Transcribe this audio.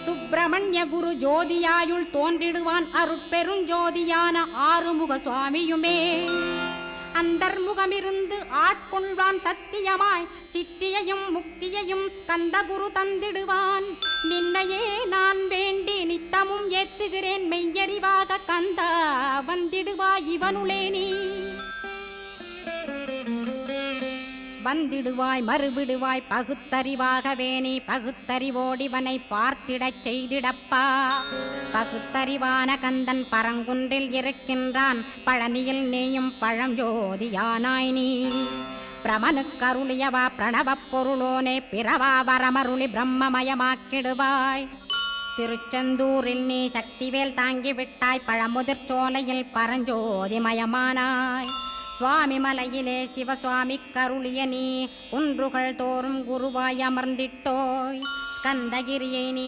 சுப்பிரமணிய குரு ஜோதியாயுள் தோன்றிடுவான் அருட்பெருஞ்சோதியான ஆறுமுக சுவாமியுமே. அந்தர்முகமிருந்து ஆட்கொள்வான் சத்தியமாய் சித்தியையும் முக்தியையும் ஸ்கந்த குரு தந்திடுவான். நின்னையே நான் வேண்டி நித்தமும் ஏத்துகிறேன் மெய்யறிவாக கந்தா வந்திடுவாய் இவனுளே நீ. வந்திடுவாய் மறுவிடுவாய் பகுத்தறிவாகவே நீ பகுத்தறிவோடிவனை பார்த்திடச் செய்திடப்பா. பகுத்தறிவான கந்தன் பரங்குன்றில் இருக்கின்றான் பழனியில் நீயும் பழஞ்சோதியானாய் நீ. பிரமனுக்கருளியவா பிரணவப் பொருளோனே பிறவா வரமருளி பிரம்மமயமாக்கிடுவாய். திருச்செந்தூரில் நீ சக்திவேல் தாங்கிவிட்டாய் பழமுதிர் சோலையில் பரஞ்சோதிமயமானாய். சுவாமி மலையிலே சிவசுவாமி கருளிய நீ குன்றுகள் தோறும் குருவாய் அமர்ந்திட்டோய் ஸ்கந்தகிரியை நீ